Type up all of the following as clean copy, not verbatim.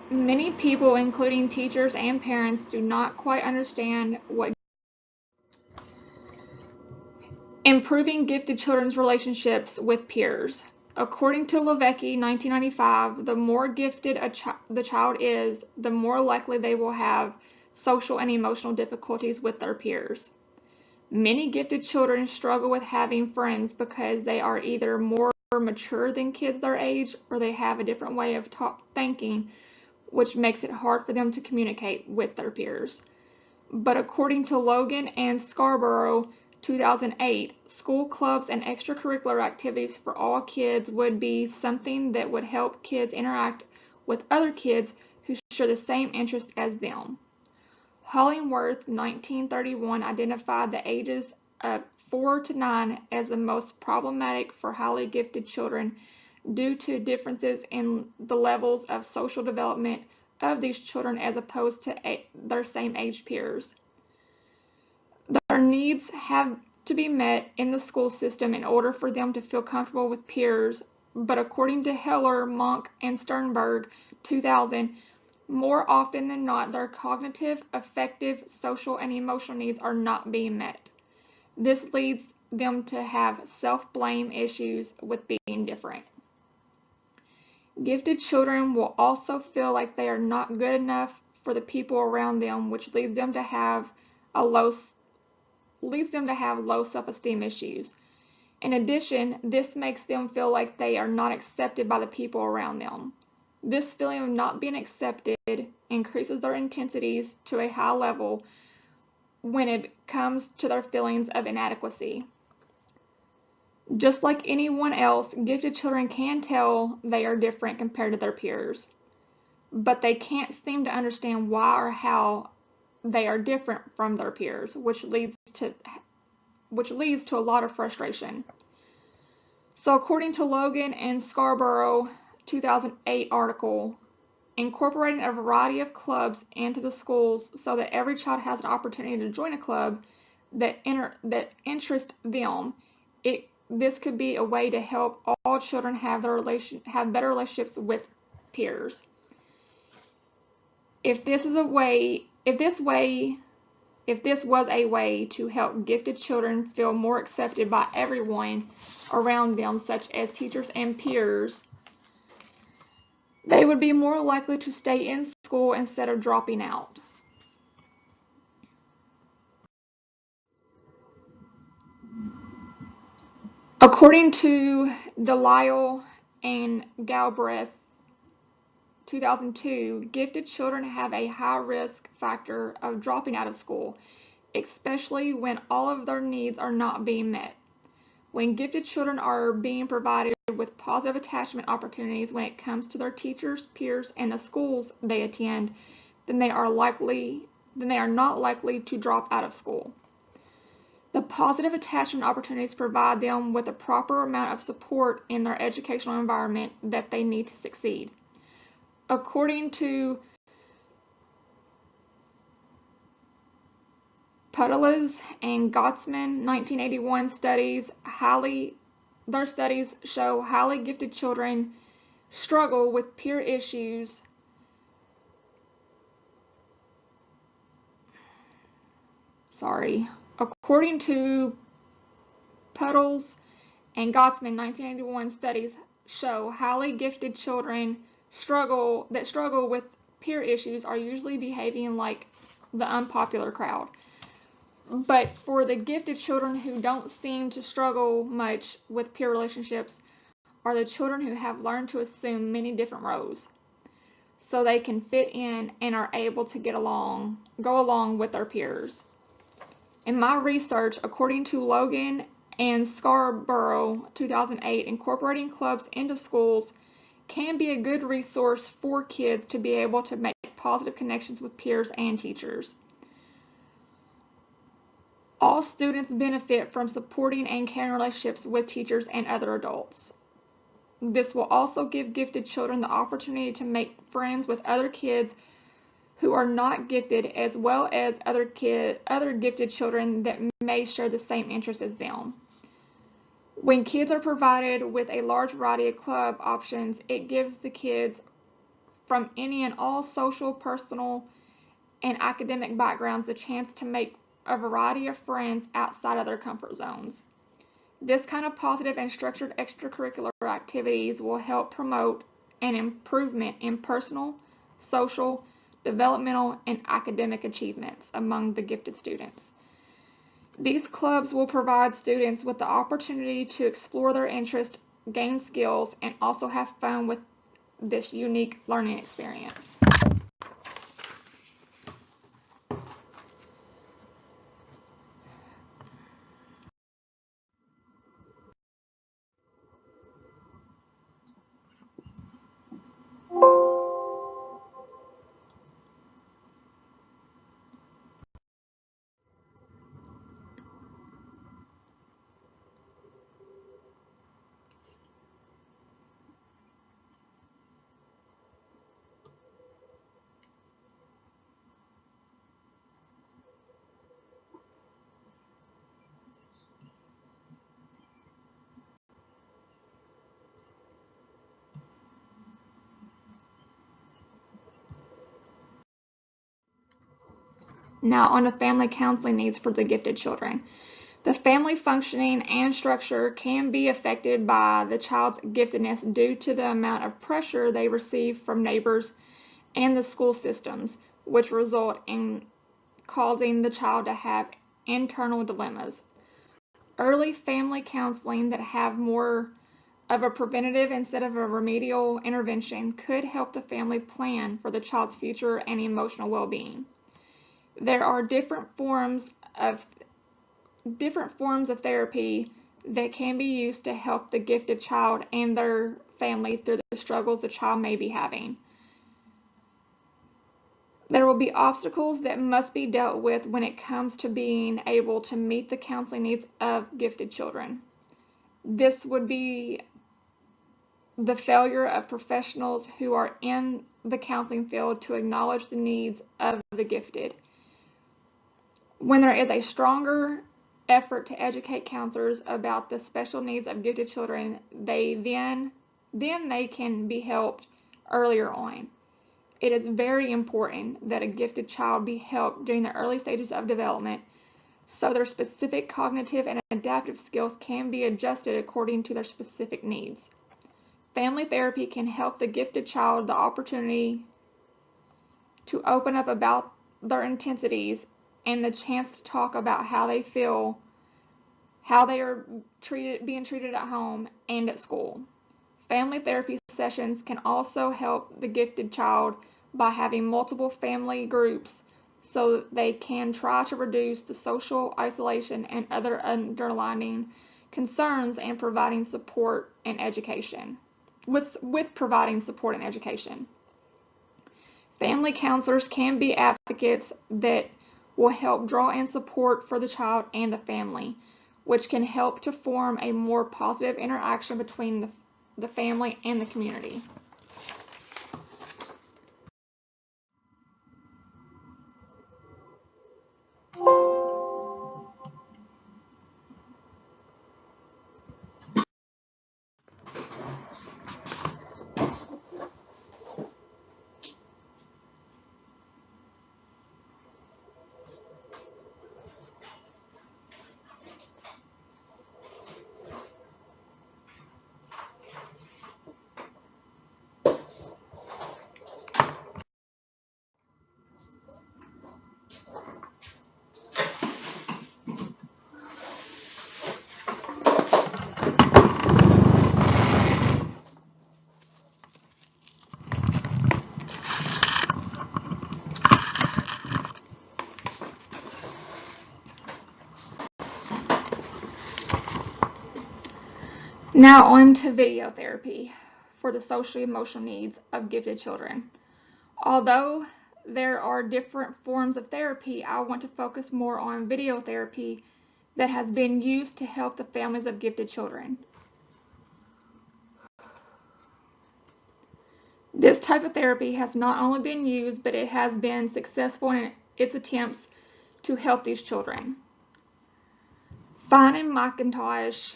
Many people, including teachers and parents, do not quite understand what improving gifted children's relationships with peers. According to Levesque, 1995, the more gifted the child is, the more likely they will have social and emotional difficulties with their peers. Many gifted children struggle with having friends because they are either more mature than kids their age, or they have a different way of thinking, which makes it hard for them to communicate with their peers. But according to Logan and Scarborough, 2008, school clubs and extracurricular activities for all kids would be something that would help kids interact with other kids who share the same interests as them. Hollingworth, 1931, identified the ages of 4 to 9 as the most problematic for highly gifted children due to differences in the levels of social development of these children as opposed to their same age peers. Their needs have to be met in the school system in order for them to feel comfortable with peers, but according to Heller, Monk, and Sternberg, 2000, more often than not, their cognitive, affective, social, and emotional needs are not being met. This leads them to have self-blame issues with being different. Gifted children will also feel like they are not good enough for the people around them, which leads them to have low self-esteem issues. In addition, this makes them feel like they are not accepted by the people around them. This feeling of not being accepted increases their intensities to a high level when it comes to their feelings of inadequacy. Just like anyone else, gifted children can tell they are different compared to their peers, but they can't seem to understand why or how they are different from their peers, which leads to a lot of frustration. So according to Logan and Scarborough 2008 article, incorporating a variety of clubs into the schools so that every child has an opportunity to join a club that interests them, this could be a way to help all children have better relationships with peers. If this was a way to help gifted children feel more accepted by everyone around them, such as teachers and peers, they would be more likely to stay in school instead of dropping out. According to Delisle and Galbraith, 2002, gifted children have a high risk factor of dropping out of school, especially when all of their needs are not being met. When gifted children are being provided with positive attachment opportunities when it comes to their teachers, peers, and the schools they attend, then they are not likely to drop out of school. The positive attachment opportunities provide them with a proper amount of support in their educational environment that they need to succeed. According to Putelas and Gottsman 1981 studies, their studies show highly gifted children struggle with peer issues According to Putelas and Gottsman 1981 studies show highly gifted children struggle with peer issues are usually behaving like the unpopular crowd. But for the gifted children who don't seem to struggle much with peer relationships are the children who have learned to assume many different roles so they can fit in and are able to go along with their peers. In my research, according to Logan and Scarborough 2008, incorporating clubs into schools can be a good resource for kids to be able to make positive connections with peers and teachers. All students benefit from supporting and caring relationships with teachers and other adults. This will also give gifted children the opportunity to make friends with other kids who are not gifted, as well as other gifted children that may share the same interests as them. When kids are provided with a large variety of club options, it gives the kids from any and all social, personal, and academic backgrounds the chance to make a variety of friends outside of their comfort zones. This kind of positive and structured extracurricular activities will help promote an improvement in personal, social, developmental, and academic achievements among the gifted students. These clubs will provide students with the opportunity to explore their interests, gain skills, and also have fun with this unique learning experience. Now on to family counseling needs for the gifted children. The family functioning and structure can be affected by the child's giftedness due to the amount of pressure they receive from neighbors and the school systems, which result in causing the child to have internal dilemmas. Early family counseling that have more of a preventative instead of a remedial intervention could help the family plan for the child's future and emotional well-being. There are different forms of therapy that can be used to help the gifted child and their family through the struggles the child may be having. There will be obstacles that must be dealt with when it comes to being able to meet the counseling needs of gifted children. This would be the failure of professionals who are in the counseling field to acknowledge the needs of the gifted. When there is a stronger effort to educate counselors about the special needs of gifted children, then they can be helped earlier on. It is very important that a gifted child be helped during the early stages of development so their specific cognitive and adaptive skills can be adjusted according to their specific needs. Family therapy can help the gifted child the opportunity to open up about their intensities and the chance to talk about how they feel, how they are being treated at home and at school. Family therapy sessions can also help the gifted child by having multiple family groups so they can try to reduce the social isolation and other underlying concerns and providing support and education. With providing support and education. Family counselors can be advocates that will help draw in support for the child and the family, which can help to form a more positive interaction between the family and the community. Now on to video therapy for the social emotional needs of gifted children. Although there are different forms of therapy, I want to focus more on video therapy that has been used to help the families of gifted children. This type of therapy has not only been used, but it has been successful in its attempts to help these children. Fine and McIntosh,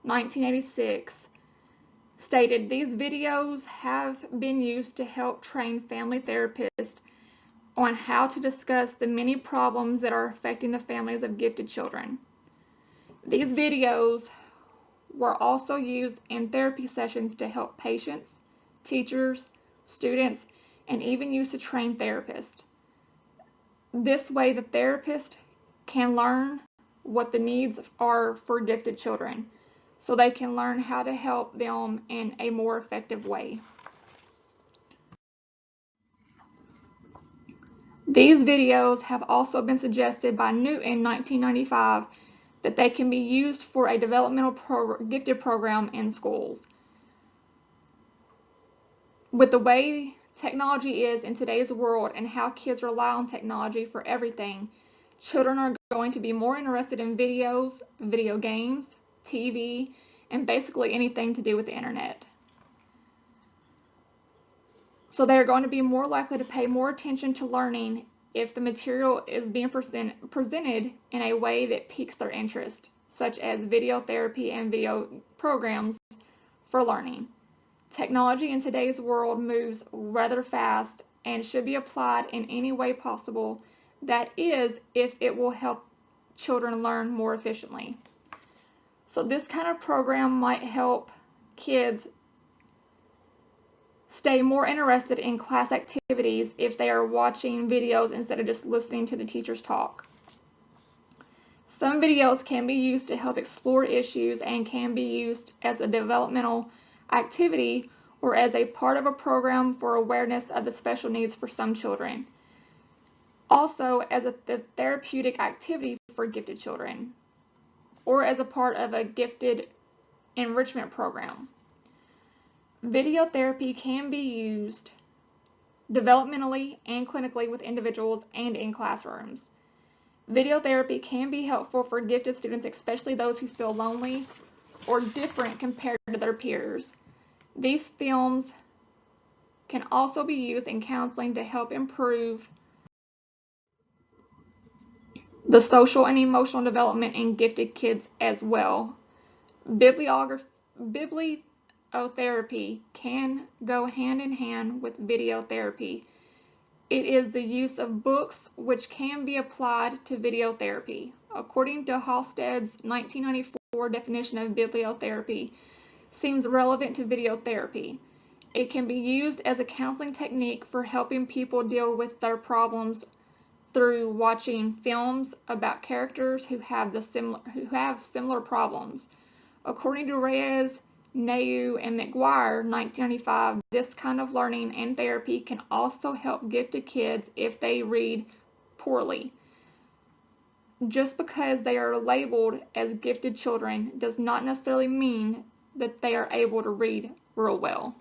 1986, stated, these videos have been used to help train family therapists on how to discuss the many problems that are affecting the families of gifted children. These videos were also used in therapy sessions to help patients, teachers, students, and even used to train therapists. This way, the therapist can learn what the needs are for gifted children, so they can learn how to help them in a more effective way. These videos have also been suggested by Newton in 1995 that they can be used for a developmental gifted program in schools. With the way technology is in today's world and how kids rely on technology for everything, children are going to be more interested in videos, video games, TV, and basically anything to do with the internet. So they're going to be more likely to pay more attention to learning if the material is being presented in a way that piques their interest, such as video therapy and video programs for learning. Technology in today's world moves rather fast and should be applied in any way possible. That is, if it will help children learn more efficiently. So this kind of program might help kids stay more interested in class activities if they are watching videos instead of just listening to the teachers talk. Some videos can be used to help explore issues and can be used as a developmental activity or as a part of a program for awareness of the special needs for some children. Also as a therapeutic activity for gifted children, or as a part of a gifted enrichment program. Video therapy can be used developmentally and clinically with individuals and in classrooms. Video therapy can be helpful for gifted students, especially those who feel lonely or different compared to their peers. These films can also be used in counseling to help improve the social and emotional development in gifted kids as well. Bibliotherapy can go hand in hand with video therapy. It is the use of books which can be applied to video therapy. According to Halstead's 1994 definition of bibliotherapy, seems relevant to video therapy. It can be used as a counseling technique for helping people deal with their problems through watching films about characters who have similar problems. According to Reyes, Neu, and McGuire, 1995, this kind of learning and therapy can also help gifted kids if they read poorly. Just because they are labeled as gifted children does not necessarily mean that they are able to read real well.